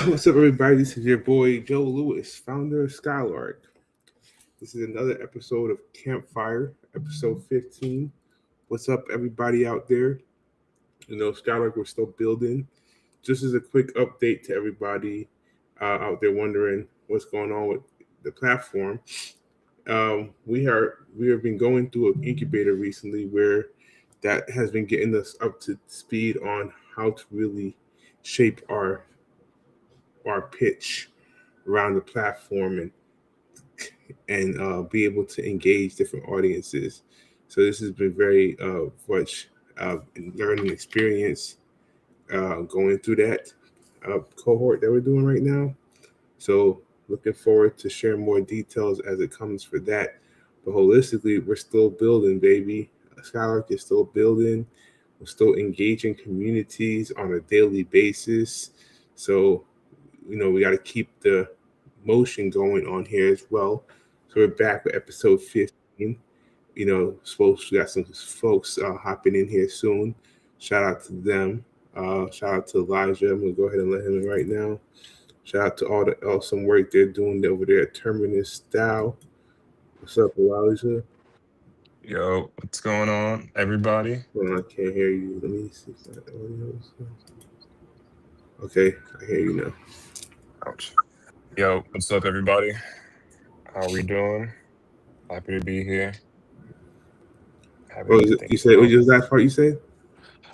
What's up, everybody? This is your boy Joe Lewis, founder of Skylark. This is another episode of Campfire, episode 15. What's up, everybody out there? Skylark, we're still building. Just as a quick update to everybody out there wondering what's going on with the platform, we have been going through an incubator recently where that has been getting us up to speed on how to really shape our pitch around the platform and be able to engage different audiences. So this has been very much learning experience going through that cohort that we're doing right now. So looking forward to sharing more details as it comes for that. But holistically, we're still building, baby. Skylark is still building. We're still engaging communities on a daily basis. So, we got to keep the motion going on here as well. So we're back with episode 15. We got some folks hopping in here soon. Shout out to them. Shout out to Elijah. I'm gonna go ahead and let him in right now. Shout out to all the awesome work they're doing over there at Terminus Style. What's up, Elijah? Yo, what's going on, everybody? Well, I can't hear you. Let me see if that audio is- Okay, I hear you now. Ouch. Yo, what's up, everybody? How we doing? Happy to be here. Happy to Oh, get things you said what going. was the last part you said?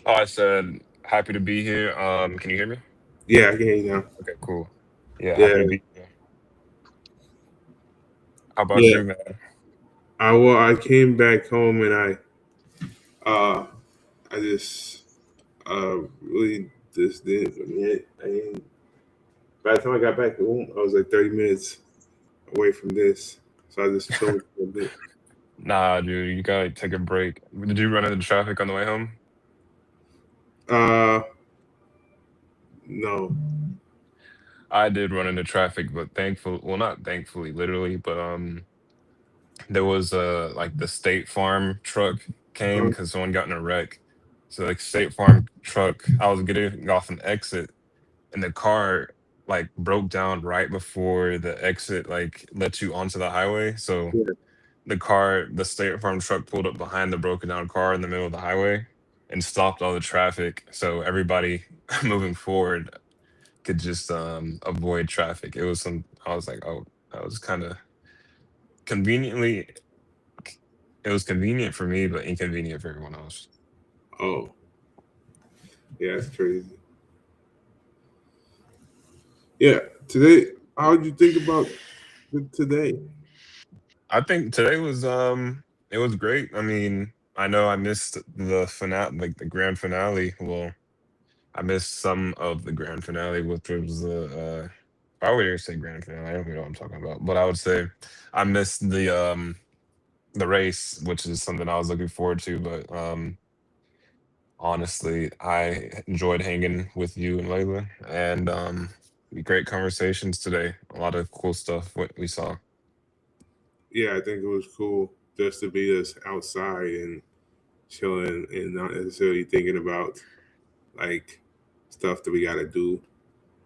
Oh, I said happy to be here. Can you hear me? Yeah, I can hear you now. Okay, cool. Yeah, happy to Yeah, be here. How about yeah. you, man? I came back home and uh I just really just didn't. I didn't. By the time I got back home, I was like 30 minutes away from this, so I just chilled for a bit. Nah, dude, you gotta take a break. Did you run into traffic on the way home? Uh, no. I did run into traffic, but well, not thankfully, literally, but there was like the State Farm truck came Uh, because someone got in a wreck. So like State Farm truck, I was getting off an exit and the car like broke down right before the exit like let you onto the highway. So yeah. the State Farm truck pulled up behind the broken down car in the middle of the highway and stopped all the traffic. So everybody moving forward could just avoid traffic. I was like, oh, that was kind of conveniently it was convenient for me, but inconvenient for everyone else. Oh, yeah, that's crazy. Yeah. Today, how would you think about today? I think today was it was great. I mean, I know I missed the finale, like the grand finale. Well, I missed some of the grand finale, which was I would even say grand finale. I don't even know what I'm talking about, but I would say I missed the race, which is something I was looking forward to. But honestly, I enjoyed hanging with you and Layla, and great conversations today. A lot of cool stuff what we saw. Yeah, I think it was cool just to be just outside and chilling and not necessarily thinking about like stuff that we got to do.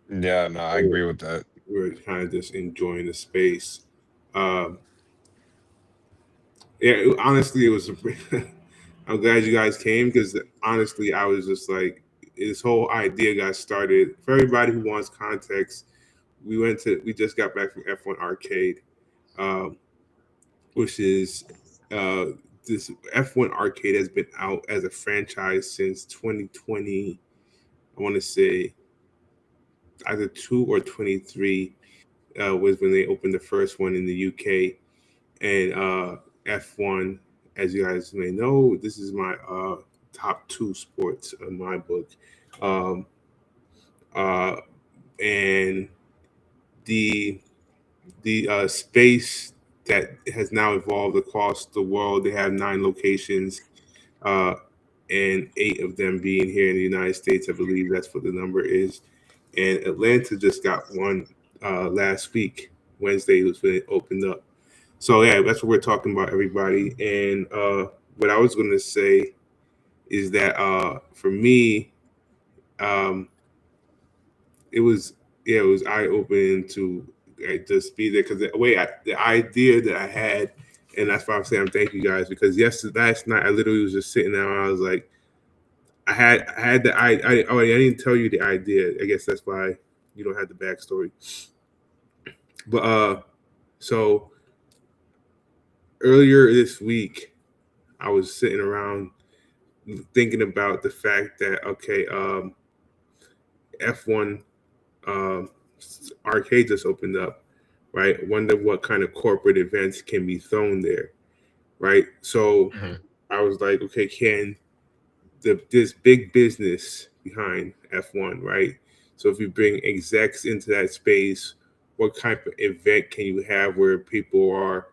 Yeah, no, I agree with that. We're kind of just enjoying the space. Um, yeah, honestly, it was. I'm glad you guys came because honestly, I was just like, this whole idea got started. For everybody who wants context, we just got back from F1 Arcade, um, which is uh, this F1 Arcade has been out as a franchise since 2020. I want to say either 2 or 23 was when they opened the first one in the UK. And F1, as you guys may know, this is my top two sports in my book. Um, uh, and the space that has now evolved across the world, they have 9 locations, uh, and 8 of them being here in the United States. I believe that's what the number is. And Atlanta just got one last week. Wednesday was when it opened up. So yeah, that's what we're talking about, everybody. And what I was going to say is that for me, um, it was yeah, it was eye opening to just be there because the idea that I had, and that's why I'm saying thank you guys because last night I literally was just sitting there and I was like, I had I didn't tell you the idea. I guess that's why you don't have the backstory. But so earlier this week, I was sitting around thinking about the fact that okay, F1 um, arcade just opened up, right? Wonder what kind of corporate events can be thrown there, right? So Mhm. I was like, okay, can this big business behind F1, right? So if you bring execs into that space, what type of event can you have where people are,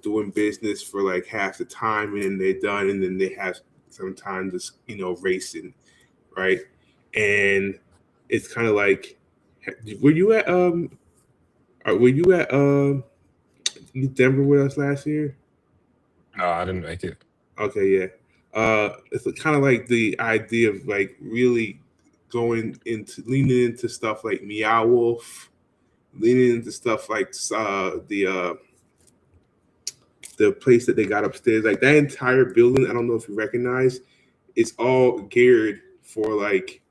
doing business for like half the time and then they're done and then they have sometimes just, racing, right? And it's kind of like, were you at were you at Denver with us last year? No, I didn't make it. Okay, yeah. It's kind of like the idea of like really going into leaning into stuff like Meow Wolf, leaning into stuff like the place that they got upstairs, like that entire building. I don't know if you recognize, it's all geared for like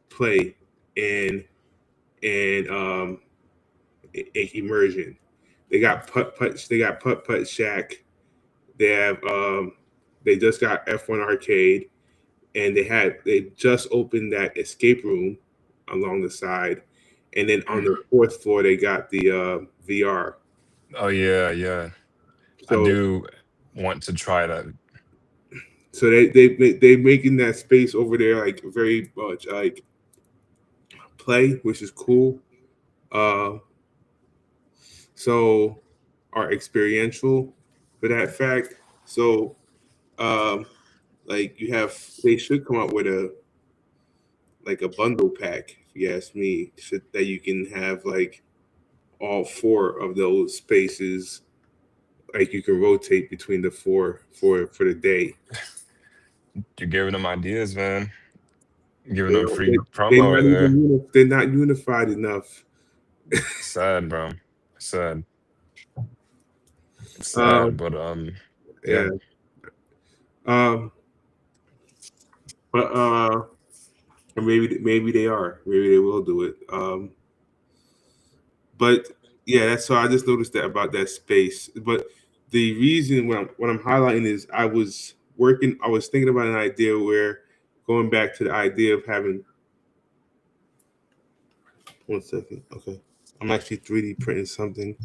play and immersion. They got putt putt. They got putt putt shack. They have they just got F1 arcade and they just opened that escape room along the side, and then on the Mhm. fourth floor they got the VR. Oh yeah, yeah. I So do want to try that. they making that space over there like very much like play, which is cool. Uh, so are experiential for that fact. So um, like you have they should come up with a like a bundle pack, if you ask me, that you can have like all four of those spaces. Like you can rotate between the four for the day. You're giving them ideas, man. Giving They, them free they're promo not right there. they're not unified enough. Sad, bro. Sad. Sad, Um, but yeah. yeah. Um, but maybe they are. Maybe they will do it. But yeah, that's so I just noticed that about that space. But the reason what I'm highlighting is I was thinking about an idea where going back to the idea of having 1 second. Okay. I'm actually 3D printing something.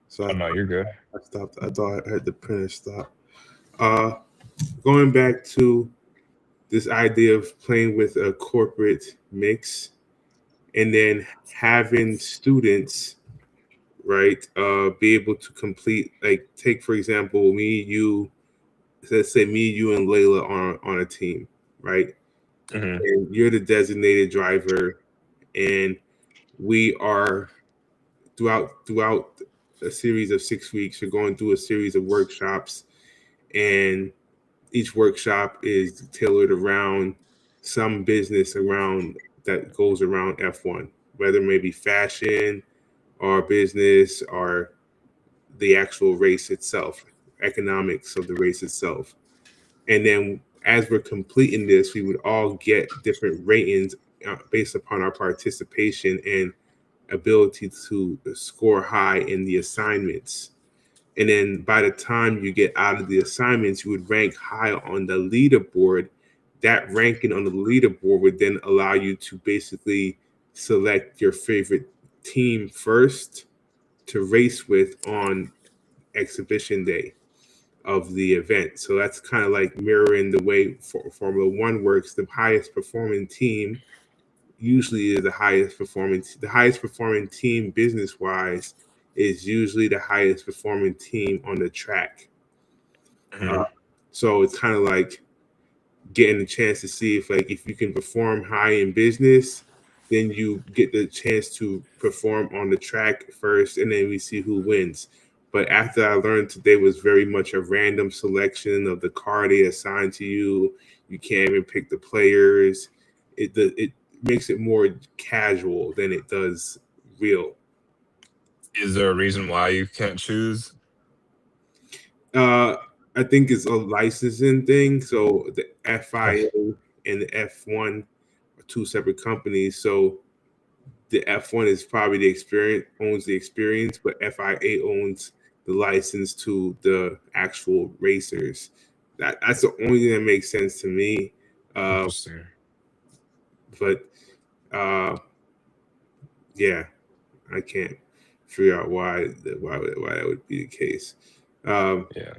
So Oh no, you're good. I stopped. I thought I heard the printer stop. Uh Going back to this idea of playing with a corporate mix and then having students right be able to complete like take for example me you let's say me you and Layla on a team right Hmm. and you're the designated driver and we are throughout a series of 6 weeks you're going through a series of workshops and each workshop is tailored around some business around that goes around F1 whether it may be fashion or business or the actual race itself, economics of the race itself. And then as we're completing this, we would all get different ratings based upon our participation and ability to score high in the assignments. And then by the time you get out of the assignments, you would rank high on the leaderboard. That ranking on the leaderboard would then allow you to basically select your favorite team first to race with on exhibition day of the event. So that's kind of like mirroring the way Formula One works. The highest performing team usually is the highest performing team business wise is usually the highest performing team on the track. Uh, Hmm. so it's kind of like getting the chance to see if you can perform high in business, then you get the chance to perform on the track first, and then we see who wins. But after I learned today was very much a random selection of the car they assigned to you. You can't even pick the players. It makes it more casual than it does real. Is there a reason why you can't choose? Uh, I think it's a licensing thing. So the Oh, FIA and the F1 are two separate companies. So the F1 is probably owns the experience, but FIA owns the license to the actual racers. That's the only thing that makes sense to me. Uh, interesting. but uh, yeah, I can't figure out why that would be the case. Um, Yeah.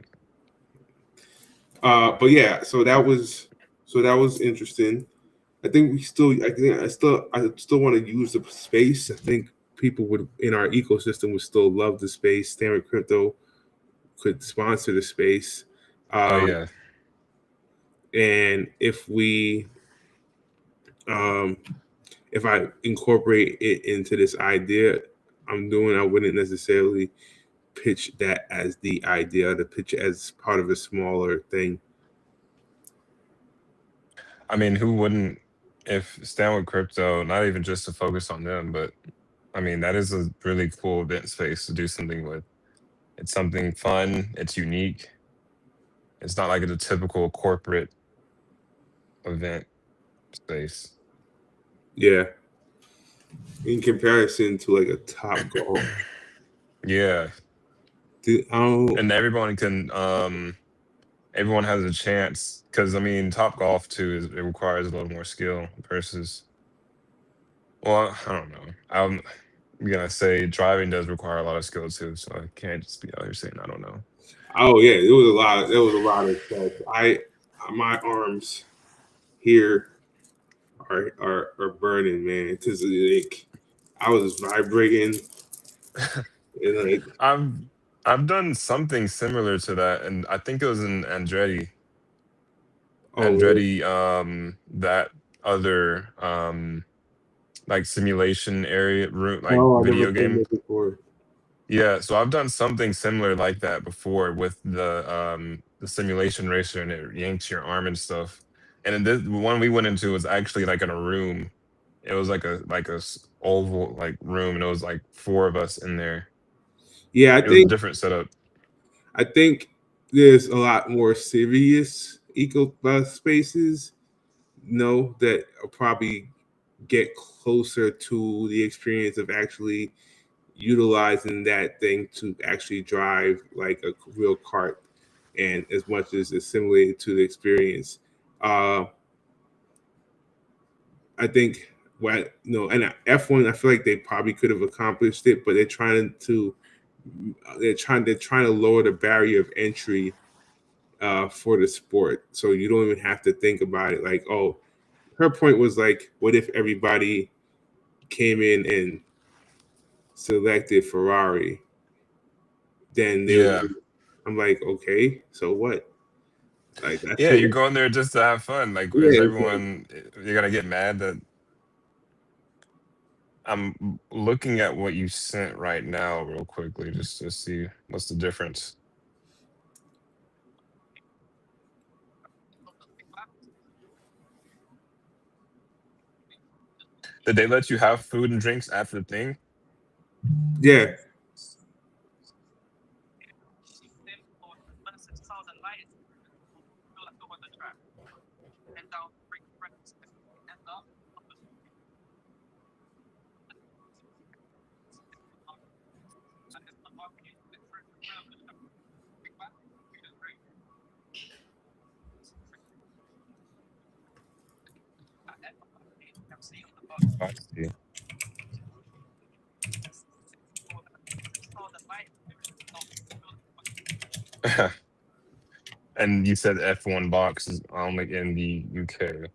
but yeah, so that was interesting. I still want to use the space. I think people would in our ecosystem would still love the space. Standard Crypto could sponsor the space, Oh um, yeah. and um, if I incorporate it into this idea I'm doing, I wouldn't necessarily pitch that as the idea. To pitch it as part of a smaller thing. I mean, who wouldn't if Stand with Crypto, not even just to focus on them, but I mean, that is a really cool event space to do something with. It's something fun, it's unique. It's not like a typical corporate event space. Yeah, in comparison to like a Top Golf. Yeah. Dude, I don't, And everyone has a chance because I mean, Top Golf too is it requires a little more skill versus well, I don't know. I'm gonna say driving does require a lot of skill too, so I can't just be out here saying I don't know. oh yeah, there was a lot. There was a lot of stuff. My arms here are burning, man. Because like I was vibrating and like I've I've done something similar to that, and I think it was in Andretti. oh really? That other like simulation area room, like Oh, I never video been game. there before. Yeah, so I've done something similar like that before with the simulation racer, and it yanks your arm and stuff. And then this the one we went into was actually like in a room. It was like oval like room, and it was like four of us in there. Yeah, It was a different setup. I think there's a lot more serious eco spaces. No, that will probably get closer to the experience of actually utilizing that thing to actually drive like a real cart and as much as assimilated to the experience. Uh, I think what and F1, I feel like they probably could have accomplished it, but they're trying to lower the barrier of entry for the sport, so you don't even have to think about it. Like, oh, her point was like, what if everybody came in and selected Ferrari? Then they would. Yeah. I'm like, okay, so what? Like, I Yeah, feel you're like, going there just to have fun. Like, is yeah, it's like, everyone you're gonna get mad that I'm looking at what you sent right now real quickly just to see what's the difference. Did they let you have food and drinks after the thing? yeah, I see. And you said F1 box is only in the UK.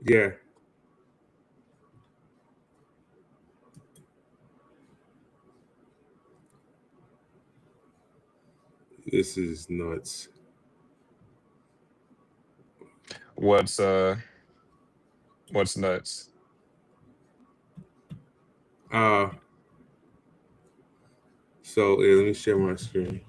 yeah. This is nuts. What's uh what's nuts? Uh, so yeah, let me share my screen.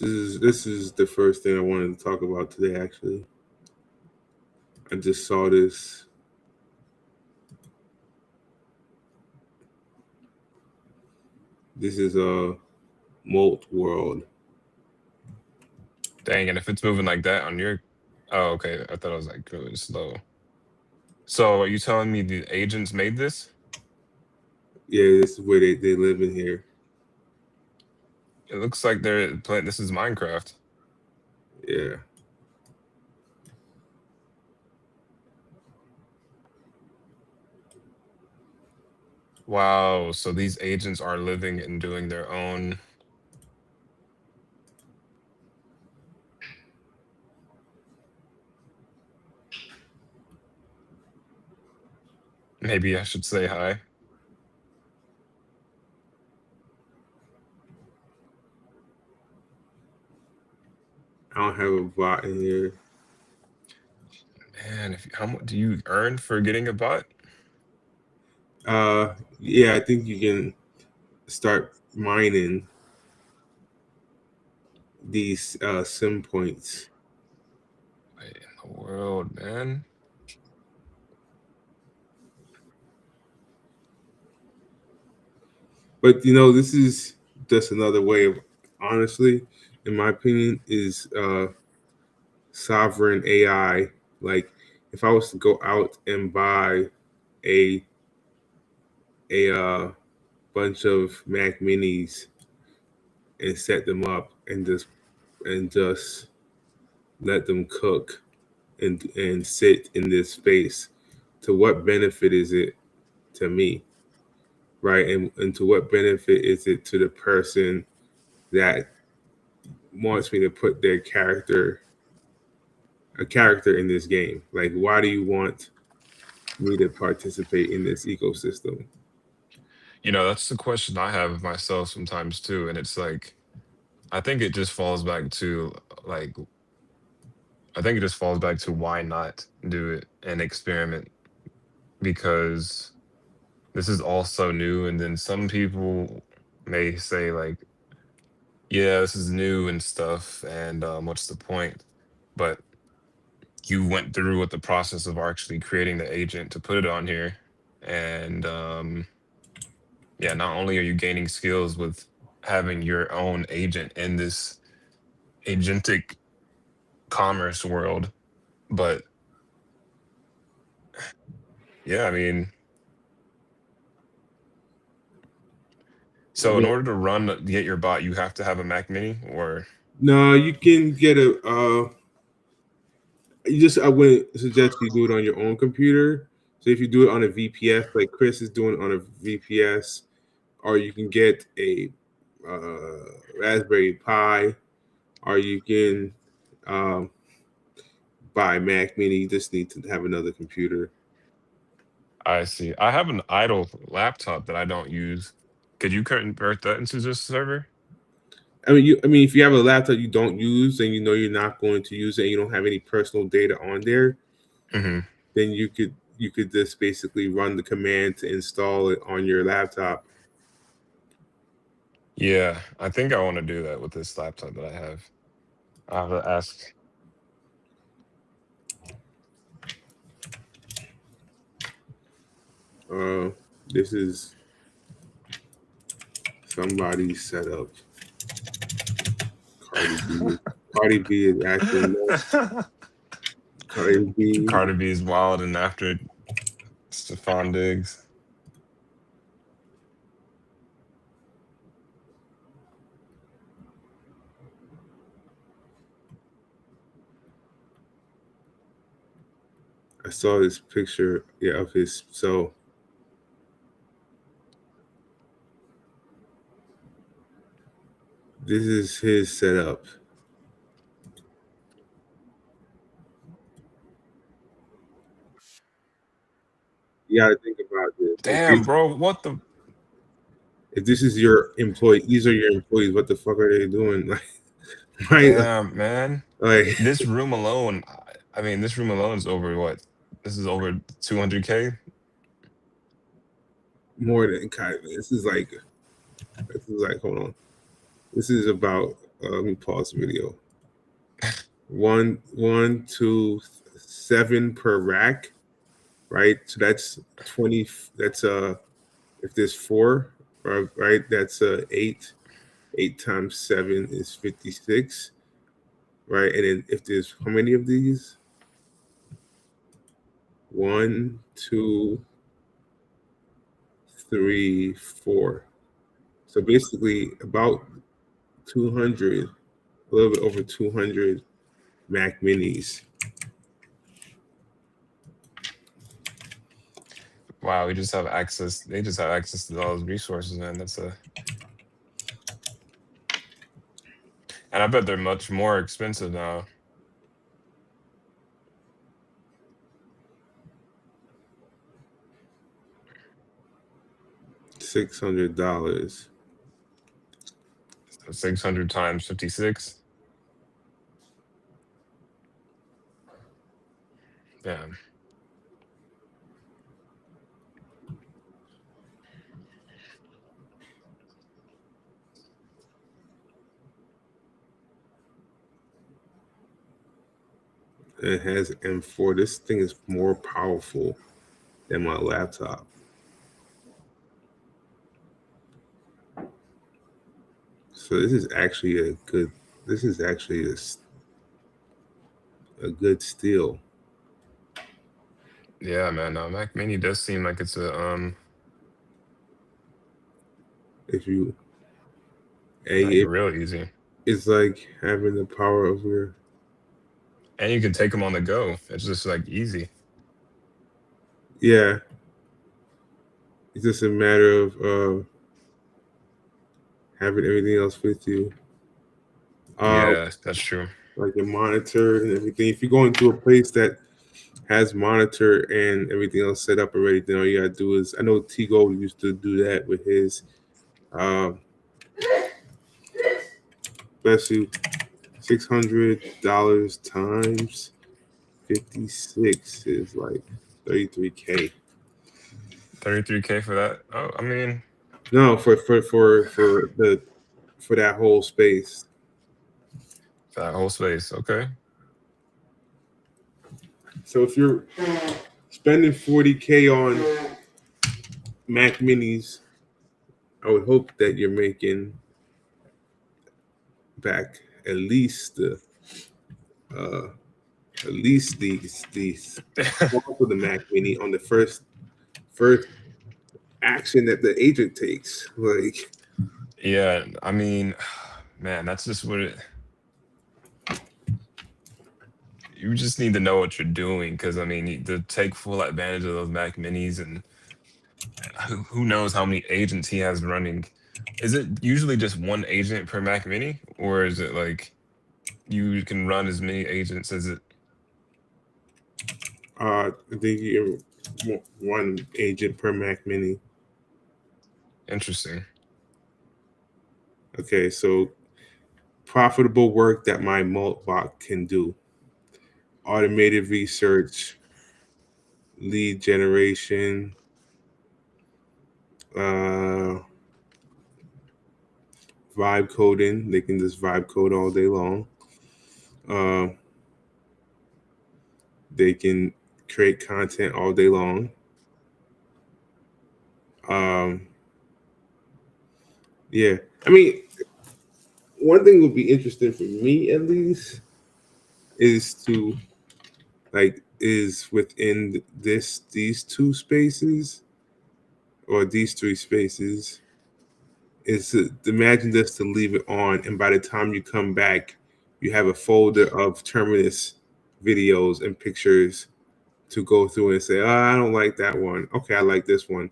This is the first thing I wanted to talk about today. Actually, I just saw this. This is a Molt World. Dang, and if it's moving like that on your, oh, okay. I thought it was like really slow. So are you telling me the agents made this? Yeah, this is where they live in here. It looks like they're playing. This is Minecraft. Yeah, Wow. So these agents are living and doing their own. Maybe I should say hi. I don't have a bot in here. Man, if how much do you earn for getting a bot? Yeah, I think you can start mining these sim points. What in the world, man? But this is just another way of, honestly, in my opinion, is sovereign AI. Like, if I was to go out and buy a a bunch of Mac Minis and set them up and just let them cook and sit in this space, to what benefit is it to me, right? And to what benefit is it to the person that wants me to put their character in this game? Like, why do you want me to participate in this ecosystem? That's the question I have of myself sometimes too. And it's like, I think it just falls back to like, I think it just falls back to why not do it and experiment because this is all so new. And then some people may say, like, yeah, this is new and stuff. And what's the point? But you went through with the process of actually creating the agent to put it on here. And yeah, not only are you gaining skills with having your own agent in this agentic commerce world, but yeah, I mean, I so in mean, order to get your bot, you have to have a Mac Mini, or no, you can get a. I wouldn't suggest you do it on your own computer. So if you do it on a VPS, like Chris is doing on a VPS, or you can get a Raspberry Pi, or you can um, buy Mac Mini. You just need to have another computer. I see. I have an idle laptop that I don't use. Could you convert that into this server? I mean, if you have a laptop you don't use and you know you're not going to use it, and you don't have any personal data on there, Hmm. then you could just basically run the command to install it on your laptop. Yeah, I think I want to do that with this laptop that I have. I have to ask. Uh, this is somebody's setup. Cardi B. Cardi B is acting nuts. Cardi B. Carter B is wild and after Stephon Diggs. I saw this picture, yeah, of his. So this is his setup. You got to think about this. Damn, bro, what the If this is your employee, these are your employees. What the fuck are they doing? Like, right? damn, man. Like This room alone, I mean, this room alone is over what? This is over 200K. more than kind of. This is like, hold on. This is about Let me pause the video. One, two, 7 per rack, right? So that's 20. That's if there's 4, right? That's 8. 8 times 7 is 56, right? And then if there's how many of these? 1, 2, 3, 4. So basically, about 200, a little bit over 200 Mac Minis. Wow, we just have access. They just have access to all those resources, man. That's a, and I bet they're much more expensive now. $600. 600 times 56. Yeah. It has M4. This thing is more powerful than my laptop. So this is actually a good. This is actually a good steal. Yeah, man. Mac Mini does seem like it's a If you, like a, real easy, it's like having the power of your. and you can take them on the go. It's just like easy. Yeah, it's just a matter of having everything else with you. Uh, Yeah, that's true. like your monitor and everything. If you go into a place that has monitor and everything else set up already, then all you gotta do is I know Tigo used to do that with his bless you, $600 times 56 is like 33K. 33K for that. Oh, I mean, No, for that whole space. that whole space. Okay. So if you're spending 40K on Mac Minis, I would hope that you're making back at least the uh, at least these off of the Mac Mini on the first action that the agent takes. Like, Yeah, I mean, man, that's just what it. You just need to know what you're doing because I mean, to take full advantage of those Mac Minis, and who knows how many agents he has running. Is it usually just one agent per Mac Mini, or is it like you can run as many agents as it? I think you one agent per Mac Mini. Interesting. Okay, so profitable work that my Maltbot can do: automated research, lead generation, uh, vibe coding. They can just vibe code all day long. Uh, they can create content all day long. Um, yeah, I mean, one thing would be interesting for me at least is to like is within these two spaces or these three spaces is to imagine this to leave it on, and by the time you come back, you have a folder of Terminus videos and pictures to go through and say, oh, I don't like that one. Okay, I like this one.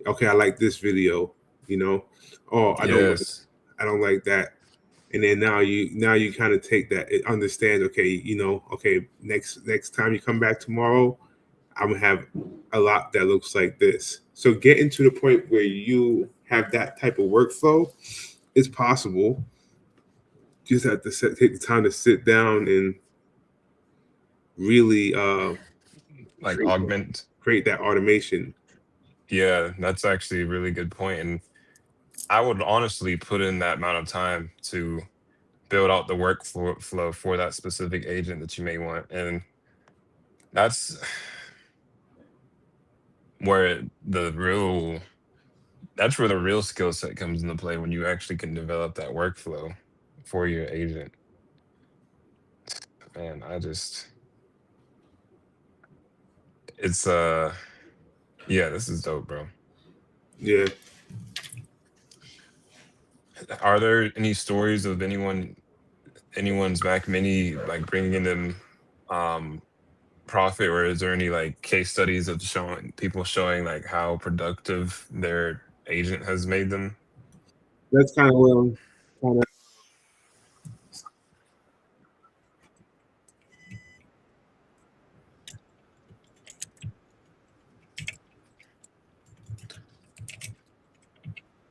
Okay, I like this video. You know, oh, Yes. I don't like that. And then now you kind of take that, it understands. Okay, okay, next time you come back tomorrow, I'm gonna have a lot that looks like this. So getting to the point where you have that type of workflow is possible. You just have to take the time to sit down and really Like create augment. create that automation. Yeah, that's actually a really good point. And I would honestly put in that amount of time to build out the workflow for that specific agent that you may want. And that's where the real that's where the real skill set comes into play, when you actually can develop that workflow for your agent. Man, it's yeah, this is dope, bro. Yeah. Are there any stories of anyone's Mac Mini like bringing them um profit, or is there any like case studies of showing people showing like how productive their agent has made them? That's kind of what I'm kind of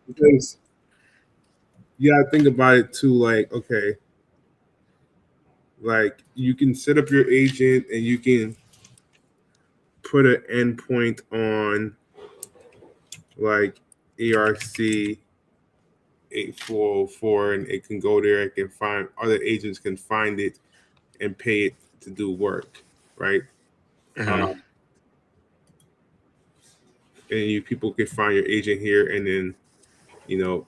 because you gotta think about it too. Like, okay, like you can set up your agent and you can put an endpoint on like ARC 8404, and it can go there. It can find other agents can find it and pay it to do work, right? Hmm. Um, and you people can find your agent here and then you know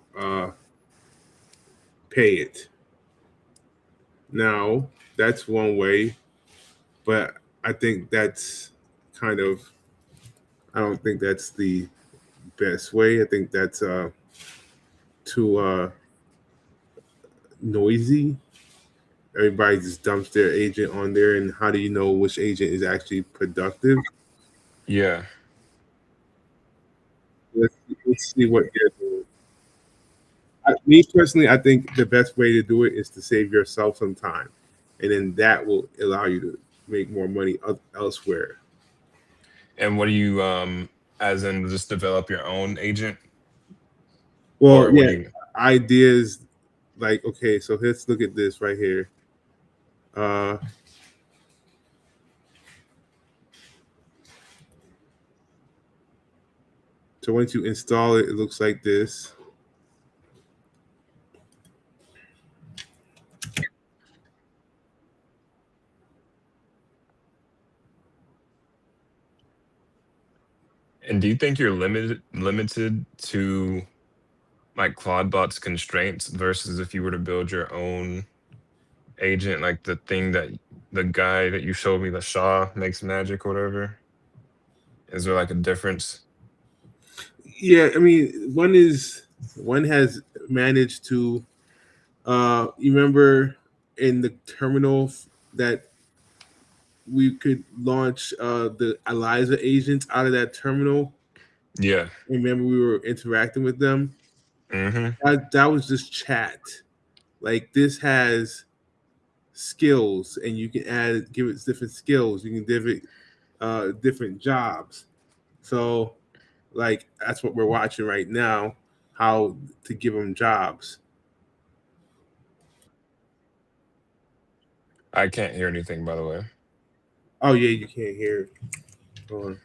pay it. Now that's one way, but I think that's kind of I don't think that's the best way. I think that's too noisy. Everybody just dumps their agent on there, and how do you know which agent is actually productive? Yeah, Let's see what they're doing. Me personally, I think the best way to do it is to save yourself some time, and then that will allow you to make more money elsewhere. and what do you as in just develop your own agent, Well, or what yeah, do you? ideas like okay, so let's look at this right here. Uh, so once you install it, it looks like this. And do you think you're limited to like Claudebot's constraints versus if you were to build your own agent, like the guy that you showed me, the Shaw makes magic or whatever? Is there like a difference? Yeah, I mean, one has managed to. You remember in the terminal that we could launch the Eliza agents out of that terminal. Yeah. Remember, we were interacting with them. Hmm. That was just chat. Like this has skills, and you can give it different skills. You can give it different jobs. So, like that's what we're watching right now. How to give them jobs. I can't hear anything, by the way. Oh yeah, you can't hear it. Hold on.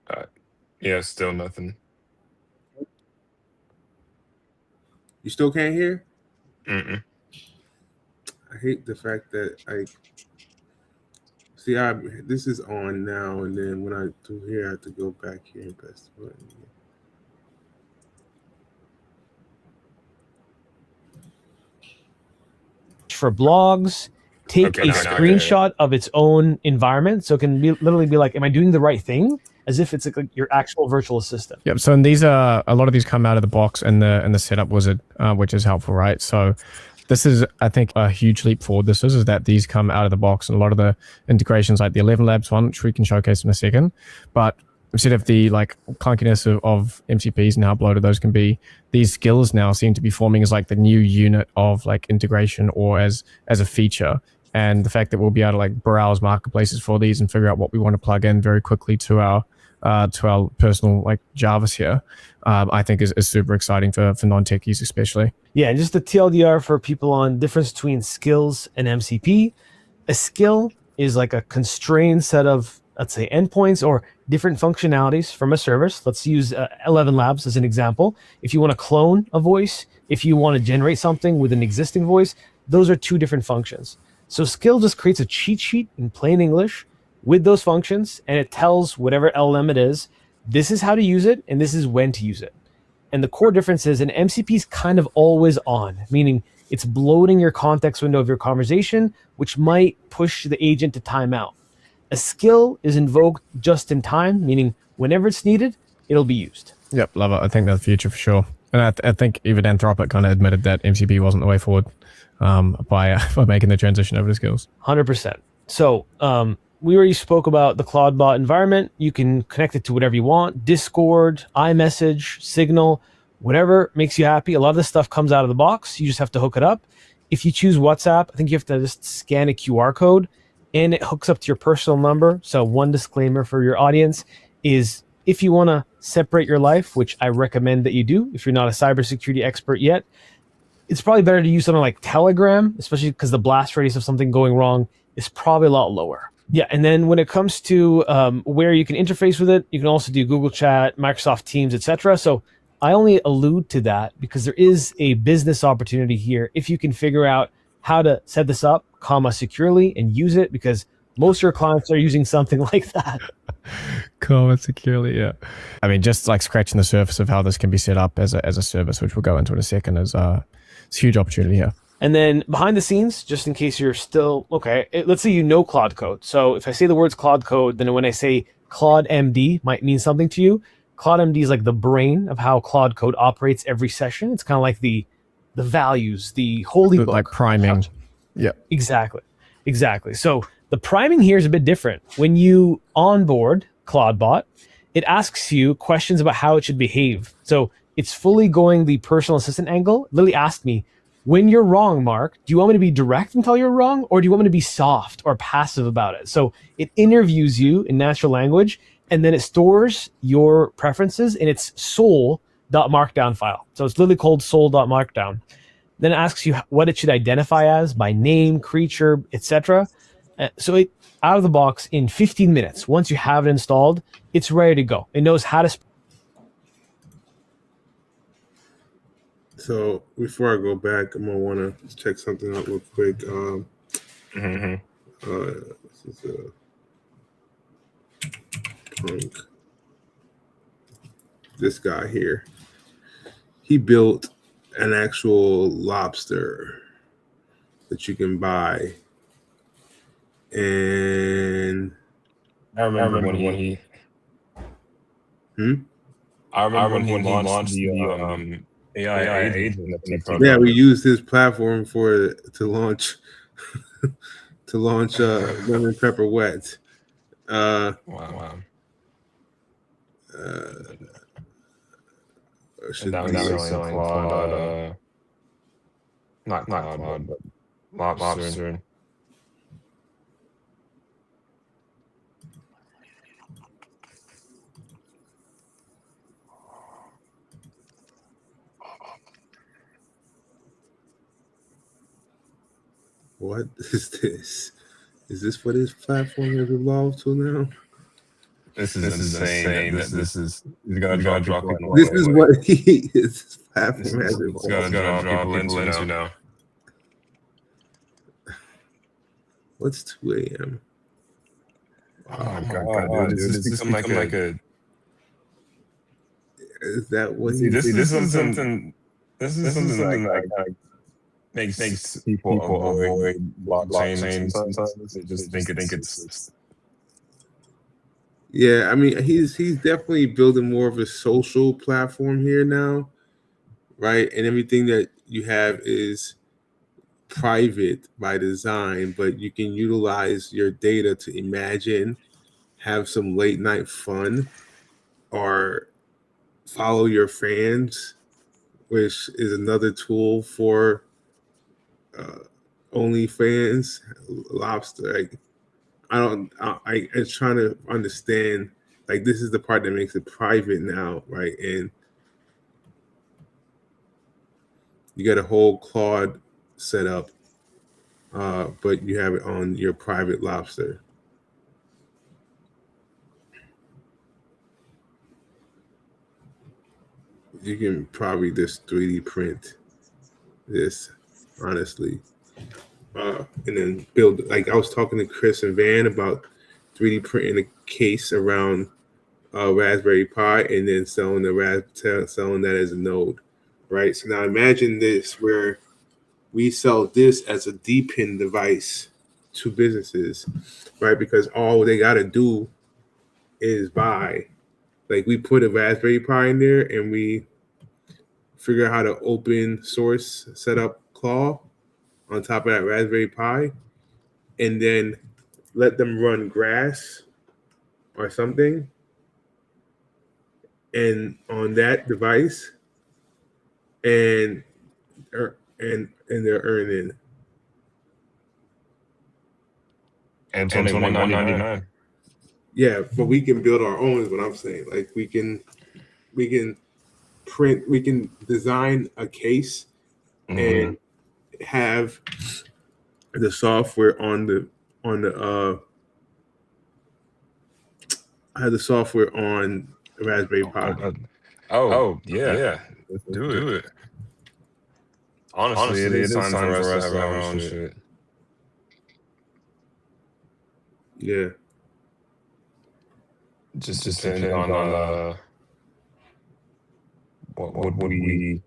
Uh, yeah, still nothing. You still can't hear? Mm-mm. I hate the fact that I see. This is on now, and then when I do here, I have to go back here and press the button. For blogs, take Okay, a now I can hear you. screenshot of its own environment, so it can literally be like, am I doing the right thing? As if it's like your actual virtual assistant. Yep. So and these are a lot of these come out of the box in the setup wizard, which is helpful, right? So this is, I think, a huge leap forward. This is that these come out of the box, and a lot of the integrations, like the 11 Labs one, which we can showcase in a second, but instead of the like clunkiness of MCPs and how bloated those can be, these skills now seem to be forming as like the new unit of like integration, or as a feature and the fact that we'll be able to like browse marketplaces for these and figure out what we want to plug in very quickly to our personal like Javas here, I think is super exciting for non-techies especially. Yeah, and just the TLDR for people on difference between skills and MCP. A skill is like a constrained set of, let's say, endpoints or different functionalities from a service. Let's use 11 Labs as an example. If you want to clone a voice, if you want to generate something with an existing voice, those are two different functions. So skill just creates a cheat sheet in plain English with those functions, and it tells whatever LLM it is, this is how to use it, and this is when to use it. And the core difference is an MCP is kind of always on, meaning it's bloating your context window of your conversation, which might push the agent to timeout. A skill is invoked just in time, meaning whenever it's needed, it'll be used. Yep, love it. I think that's the future for sure. And I think even Anthropic kind of admitted that MCP wasn't the way forward by making the transition over to skills. 100%. So we already spoke about the CloudBot environment. You can connect it to whatever you want, Discord, iMessage, Signal, whatever makes you happy. A lot of this stuff comes out of the box. You just have to hook it up. If you choose WhatsApp, I think you have to just scan a QR code and it hooks up to your personal number. So one disclaimer for your audience is if you want to separate your life, which I recommend that you do if you're not a cybersecurity expert yet, it's probably better to use something like Telegram, especially because the blast radius of something going wrong is probably a lot lower. Yeah, and then when it comes to where you can interface with it, you can also do Google Chat, Microsoft Teams, etc. So I only allude to that because there is a business opportunity here if you can figure out how to set this up, securely, and use it, because most of your clients are using something like that. Securely, yeah. I mean, just like scratching the surface of how this can be set up as a service, which we'll go into in a second, is it's a huge opportunity here. And then behind the scenes, just in case you're still, okay, let's say you know Claude Code. So if I say the words Claude Code, then when I say Claude MD might mean something to you. Claude MD is like the brain of how Claude Code operates every session. It's kind of like the values, the holy book. Like priming. Yeah. Exactly. So the priming here is a bit different. When you onboard CloudBot, it asks you questions about how it should behave. So it's fully going the personal assistant angle. Lily asked me, when you're wrong, Mark, do you want me to be direct and tell you're wrong, or do you want me to be soft or passive about it? So it interviews you in natural language, and then it stores your preferences in its soul.markdown file. So it's literally called soul.markdown. Then it asks you what it should identify as by name, creature, etc. So it, out of the box, in 15 minutes, once you have it installed, it's ready to go. It knows how to... So before I go back, I'm gonna want to check something out real quick. This is a punk. This guy here, he built an actual lobster that you can buy, and I remember when he. I remember when he launched the AI agent. Yeah, we used his platform to launch lemon pepper wet. Wow. Should Now be he's selling Claude, not Claude, but lobster. What is this? Is this what his platform has evolved to now? This is insane. This is gonna draw people. This is what his platform has evolved. It's gonna draw people into now. What's 2 a.m.? Oh my god, dude! This become like a. Is that what? This is something. This is something that kind of makes people avoid blockchain sometimes. They just think it's. Yeah, I mean, he's definitely building more of a social platform here now, right? And everything that you have is private by design, but you can utilize your data to imagine, have some late night fun, or follow your fans, which is another tool for OnlyFans lobster. Like, I'm trying to understand. Like, this is the part that makes it private now, right? And you got a whole Claude set up, but you have it on your private lobster. You can probably just 3D print this, honestly. And then build, like I was talking to Chris and Van about 3D printing a case around Raspberry Pi and then selling that as a node, right? So now imagine this, where we sell this as a D-pin device to businesses, right? Because all they got to do is buy. Like, we put a Raspberry Pi in there and we figure out how to open source set up Claw on top of that Raspberry Pi, and then let them run Grass or something, and on that device, and they're earning. And it's only $199. Yeah, but we can build our own. Is what I'm saying. Like, we can print, we can design a case and have the software on the Raspberry Pi. Yeah. Do it. Honestly, it is time for us to have our own shit. Yeah. Just depends on what would we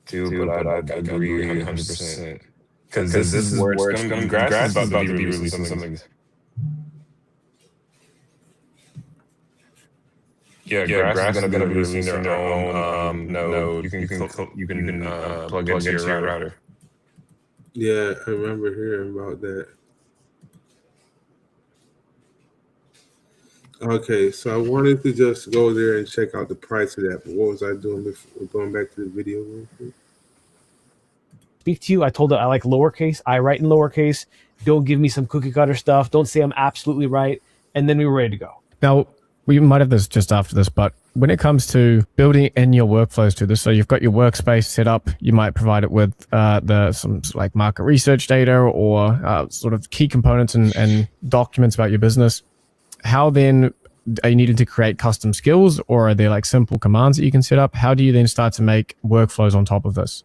do, but I agree 100%. Because this is where it's going to be. Grass is about to be releasing something. Yeah, Grass is going to be releasing their own node. You can plug into your router. Yeah, I remember hearing about that. Okay, so I wanted to just go there and check out the price of that. But what was I doing before going back to the video real quick? Speak to you. I told her I like lowercase. I write in lowercase. Don't give me some cookie cutter stuff. Don't say I'm absolutely right. And then we were ready to go. Now, we might have this just after this, but when it comes to building in your workflows to this, so you've got your workspace set up, you might provide it with some like market research data or sort of key components and documents about your business. How then are you needing to create custom skills, or are there like simple commands that you can set up? How do you then start to make workflows on top of this?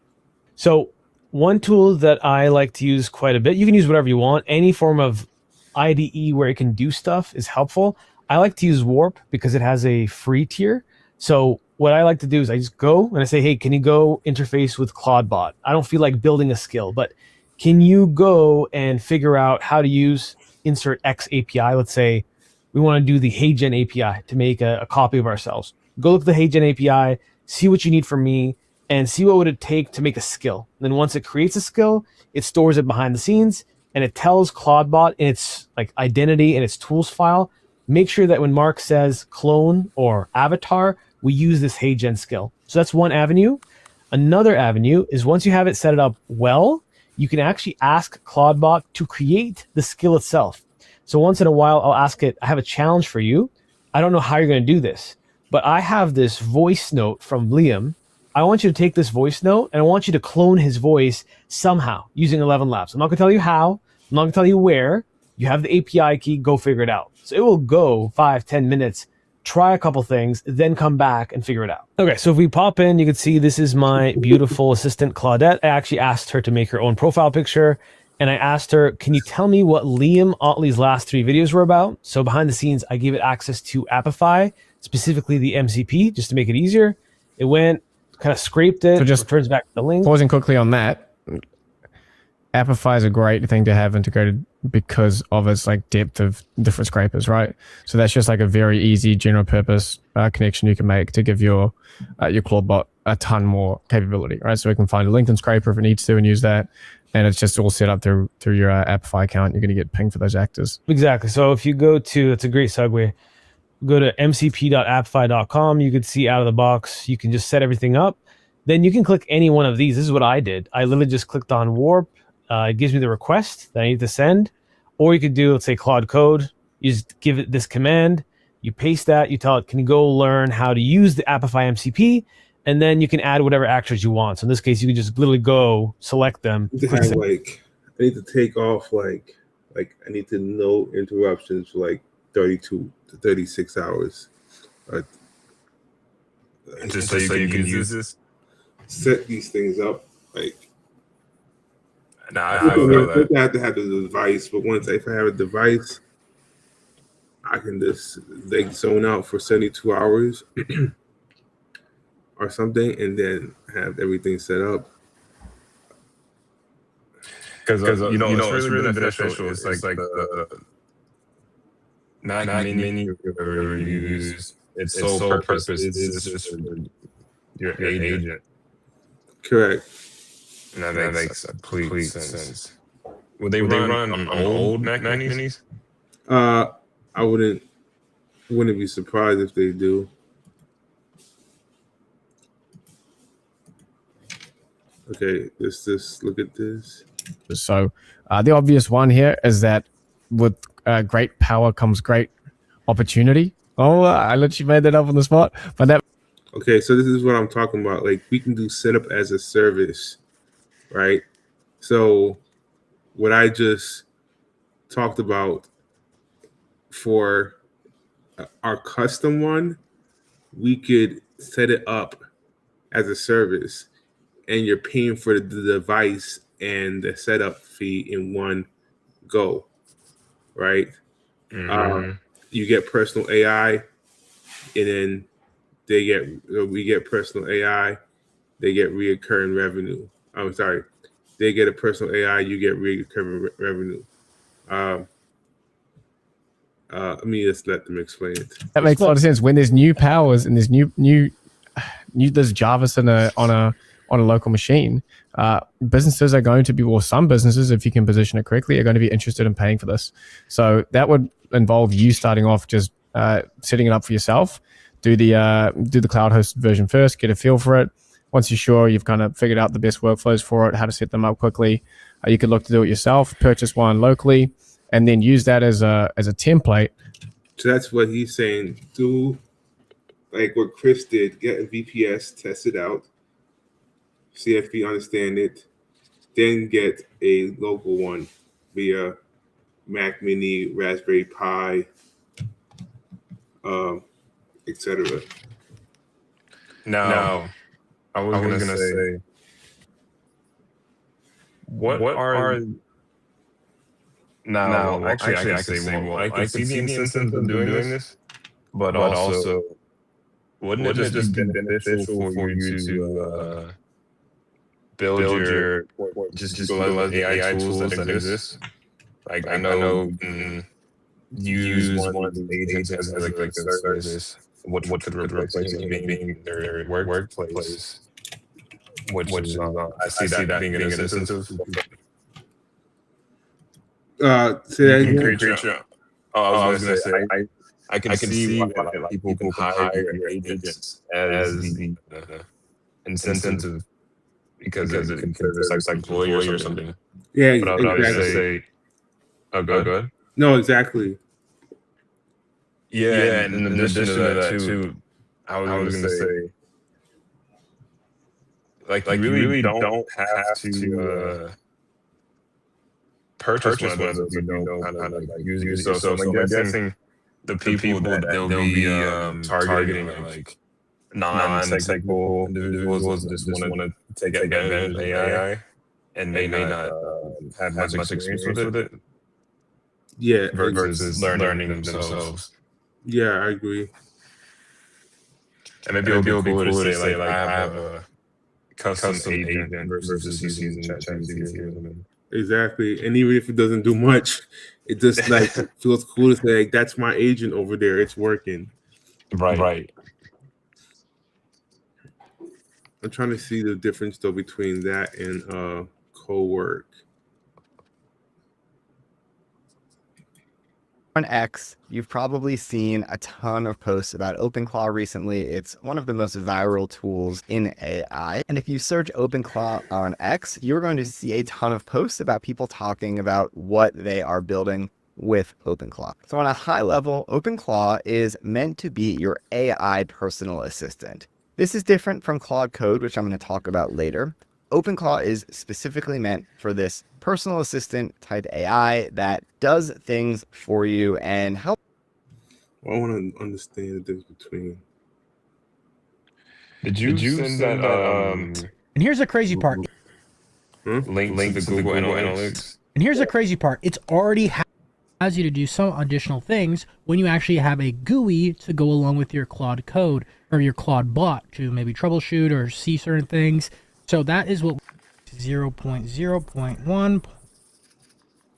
So one tool that I like to use quite a bit, you can use whatever you want. Any form of IDE where it can do stuff is helpful. I like to use Warp because it has a free tier. So what I like to do is I just go and I say, hey, can you go interface with CloudBot? I don't feel like building a skill, but can you go and figure out how to use insert X API? Let's say we want to do the HeyGen API to make a copy of ourselves. Go look at the HeyGen API, see what you need from me, and see what would it take to make a skill. And then once it creates a skill, it stores it behind the scenes, and it tells CloudBot in its like identity and its tools file, make sure that when Mark says clone or avatar, we use this HeyGen skill. So that's one avenue. Another avenue is once you have it set it up well, you can actually ask CloudBot to create the skill itself. So once in a while, I'll ask it, I have a challenge for you. I don't know how you're going to do this, but I have this voice note from Liam. I want you to take this voice note and I want you to clone his voice somehow using 11 Labs. I'm not going to tell you how. I'm not going to tell you where. You have the API key. Go figure it out. So it will go 5-10 minutes, try a couple things, then come back and figure it out. Okay, so if we pop in, you can see this is my beautiful assistant, Claudette. I actually asked her to make her own profile picture. And I asked her, can you tell me what Liam Otley's last 3 videos were about? So behind the scenes, I gave it access to Ep.15, specifically the MCP, just to make it easier. It went, kind of scraped it, so just returns back to the link. Pausing quickly on that, Ep.15 is a great thing to have integrated because of its like depth of different scrapers, right? So that's just like a very easy general purpose connection you can make to give your CloudBot a ton more capability, right? So we can find a LinkedIn scraper if it needs to and use that. And it's just all set up through your Ep.15 account. You're going to get pinged for those actors. Exactly. So if you go to, it's a great segue, go to mcp.ep15.com. You could see out of the box, you can just set everything up. then you can click any one of these. This is what I did. I literally just clicked on Warp. It gives me the request that I need to send. Or you could do, let's say, Claude Code. You just give it this command. You paste that. You tell it, can you go learn how to use the Appify MCP? And then you can add whatever actions you want. So in this case, you can just literally go select them. I need to take off like I need to no interruptions for like 32 to 36 hours. Just so you can use this. Set these things up like. I feel that. I have to have the device, but if I have a device, I can just zone out for 72 hours or something, and then have everything set up. Because it's really beneficial. It's like the not many you use. Its sole purpose is just for your agent. Correct. And that makes complete sense. Would they run on old Mac Minis? I wouldn't be surprised if they do. Okay, let's look at this. So the obvious one here is that with great power comes great opportunity. Oh, I literally made that up on the spot. But that. Okay, so this is what I'm talking about. Like, we can do setup as a service, right? So what I just talked about for our custom one, we could set it up as a service, and you're paying for the device and the setup fee in one go, right? Mm-hmm. You get personal AI, and then we get personal AI, they get reoccurring revenue. I'm sorry, they get a personal AI, you get reoccurring revenue. Let me just let them explain it. That makes a lot of sense. When there's new powers and there's new there's Jarvis on a local machine, businesses are going to be, or some businesses, if you can position it correctly, are going to be interested in paying for this. So that would involve you starting off just setting it up for yourself. Do the cloud hosted version first, get a feel for it. Once you're sure you've kind of figured out the best workflows for it, how to set them up quickly, you could look to do it yourself, purchase one locally, and then use that as a template. So that's what he's saying. Do like what Chris did, get a VPS, test it out, see if you understand it, then get a local one via Mac Mini, Raspberry Pi, etc. Now, I was gonna say, what are now? Actually, I can say more. I can see the incentives of doing this, but also, wouldn't it just be beneficial for you to build your just let AI tools that exist? Like I know you can use one of these agents as like a service. What could replace human being in their workplace? Which is I see that being an incentive. Say that again. I was gonna say I can see why people can hire your agents as the incentive because it can it's like employee or something. Yeah, but I would say, go ahead. No, exactly. Yeah, and in addition to that too, I was gonna say, like you really don't have to purchase one of those if you don't kind of like use it yourself. So I'm guessing the people that they'll be targeting are like non-technical individuals that just want to take advantage of AI and may not have much experience with it. Yeah, versus learning themselves. Yeah, I agree. And maybe it would be cool to say like I have a custom agent versus just using ChatGPT or something. Exactly. And even if it doesn't do much, it just like feels cool to say like, that's my agent over there. It's working. Right. I'm trying to see the difference though between that and co-work. On X, you've probably seen a ton of posts about OpenClaw recently. It's one of the most viral tools in AI. And if you search OpenClaw on X, you're going to see a ton of posts about people talking about what they are building with OpenClaw. So on a high level, OpenClaw is meant to be your AI personal assistant. This is different from Claude Code, which I'm going to talk about later. OpenClaw is specifically meant for this personal assistant type AI that does things for you and helps. I want to understand the difference between Did you send that And here's the crazy part. link to the Google Analytics? And here's the crazy part. It's already allows you to do some additional things when you actually have a GUI to go along with your Claude code or your Claude bot to maybe troubleshoot or see certain things. So that is what 0.0.1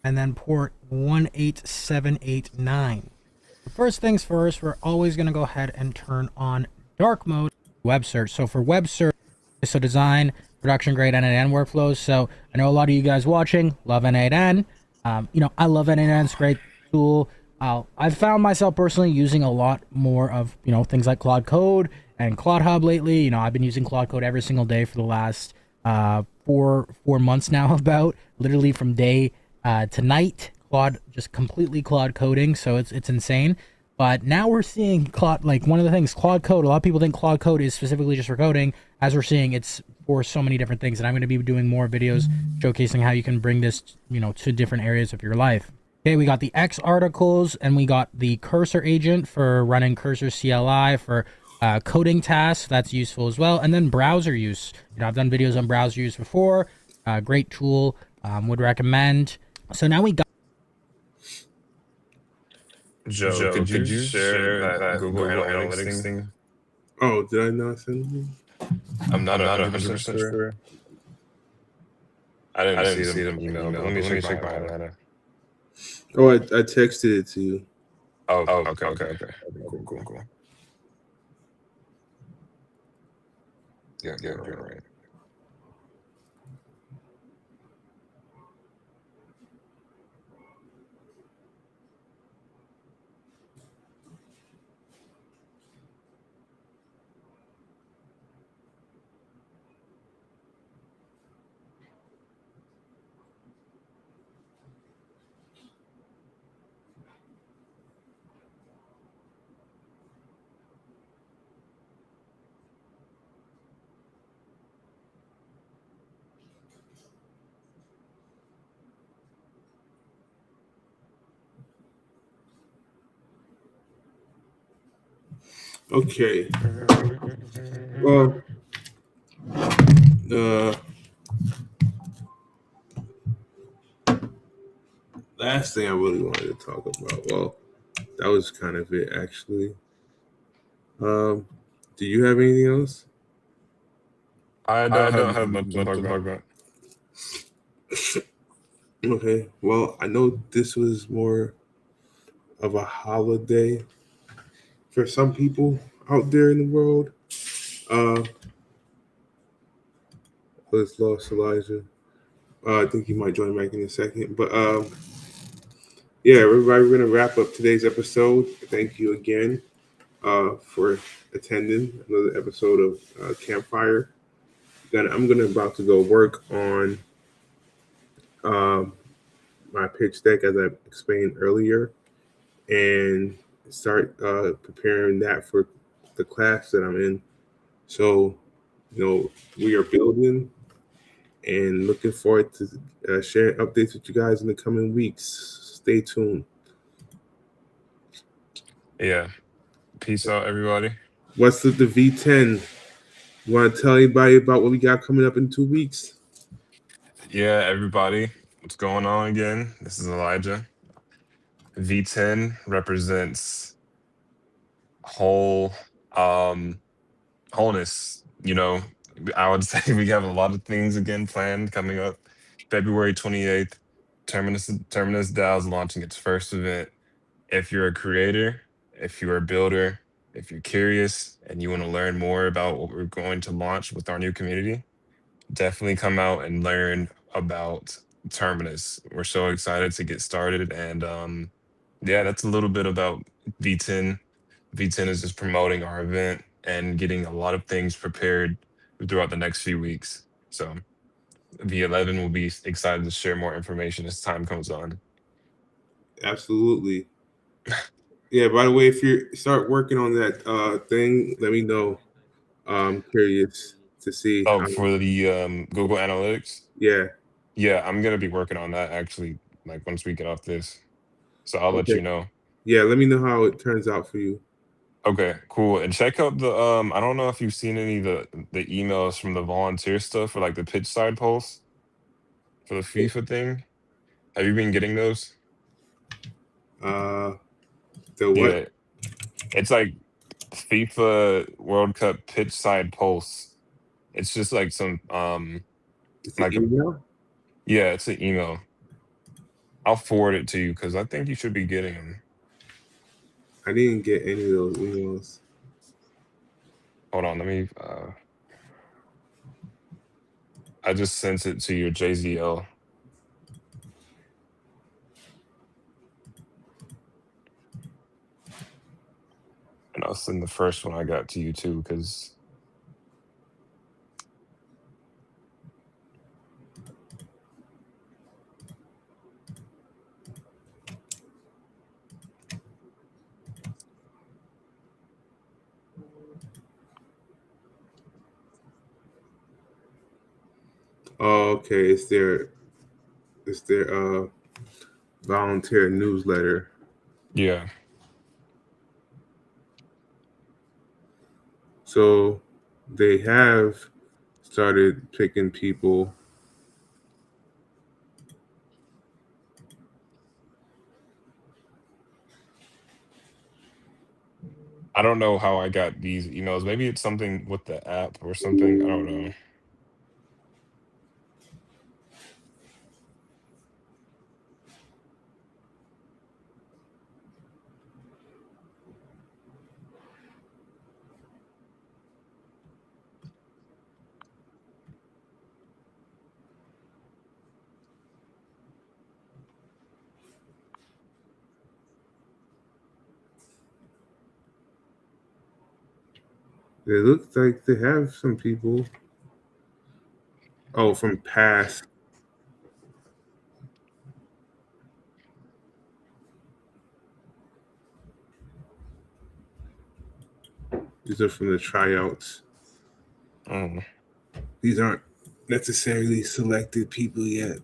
and then port 18789. First things first, we're always going to go ahead and turn on dark mode web search. So for web search, so design, production grade N8N workflows. So I know a lot of you guys watching love N8N. I love N8N. It's a great tool. I've found myself personally using a lot more of, things like Claude Code and Claude Hub lately. I've been using Claude Code every single day for the last 4 months now, about literally from day to night. Claude, just completely Claude coding. So it's insane. But now we're seeing Claude, like one of the things, Claude Code. A lot of people think Claude Code is specifically just for coding. As we're seeing, it's for so many different things. And I'm going to be doing more videos showcasing how you can bring this, to different areas of your life. Okay, we got the X articles and we got the cursor agent for running cursor CLI for coding tasks. That's useful as well. And then browser use. I've done videos on browser use before. Great tool. Would recommend. So now we got. Joe, could you share that Google Analytics thing? Oh, did I not send you? I'm not 100% sure. I didn't see them email. Let me check my data. Oh, I texted it to you. Oh, okay. Cool. Yeah, right. Okay. Well, last thing I really wanted to talk about. Well, that was kind of it, actually. Do you have anything else? I don't have much to talk about. Okay. Well, I know this was more of a holiday for some people out there in the world. Let's lost Elijah. I think he might join back in a second. But yeah, everybody, we're gonna wrap up today's episode. Thank you again for attending another episode of Campfire. I'm about to go work on my pitch deck, as I explained earlier, and start preparing that for the class that I'm in. So, we are building and looking forward to sharing updates with you guys in the coming weeks. Stay tuned. Yeah. Peace out, everybody. What's the V10? You want to tell anybody about what we got coming up in 2 weeks? Yeah, everybody. What's going on again? This is Elijah. V10 represents wholeness. I would say we have a lot of things again planned coming up. February 28th, Terminus DAO is launching its first event. If you're a creator, if you're a builder, if you're curious and you want to learn more about what we're going to launch with our new community, definitely come out and learn about Terminus. We're so excited to get started, and Yeah, that's a little bit about V10. V10 is just promoting our event and getting a lot of things prepared throughout the next few weeks. So V11 will be excited to share more information as time comes on. Absolutely. Yeah. By the way, if you start working on that thing, let me know. I'm curious to see Oh, how. for the Google Analytics? Yeah. Yeah, I'm gonna be working on that actually, like once we get off this. So I'll let Okay. you know. Yeah. Let me know how it turns out for you. Okay, cool. And check out the I don't know if you've seen any of the emails from the volunteer stuff for like the pitch side polls for the FIFA thing. Have you been getting those? Uh, the what? Yeah, it's like FIFA World Cup pitch side pulse. It's just like some It's an like a email. yeah, it's an email. I'll forward it to you because I think you should be getting them. I didn't get any of those emails. Hold on, let me I just sent it to your JZL. And I'll send the first one I got to you too, because Oh, okay. It's their volunteer newsletter. yeah. So they have started picking people. I don't know how I got these emails. Maybe it's something with the app or something. I don't know. It looks like they have some people. Oh, from past. These are from the tryouts. Mm. These aren't necessarily selected people yet.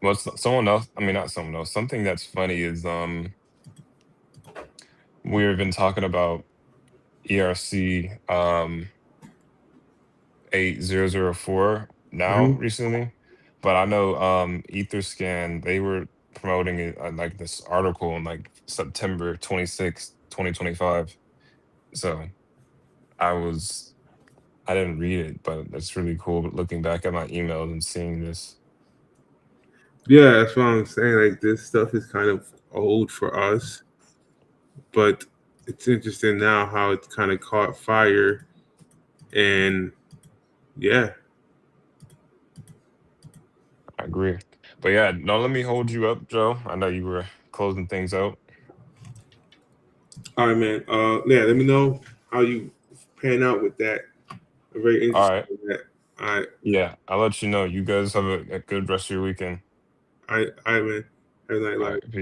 Well, someone else, I mean, not someone else. Something that's funny is we've been talking about ERC 8004 now Mhm. recently, but I know Etherscan, they were promoting it like this article in like September 26th, 2025. So I was I didn't read it, but it's really cool looking back at my emails and seeing this. Yeah, that's what I'm saying. Like this stuff is kind of old for us, but it's interesting now how it's kind of caught fire. And yeah, I agree. But yeah, no, let me hold you up, Joe. I know you were closing things out. all right, man. Yeah, let me know how you pan out with that. I'm very All interested right. in that. All right, Yeah, I'll let you know. You guys have a good rest of your weekend. man. Have a night, All love. right. Peace.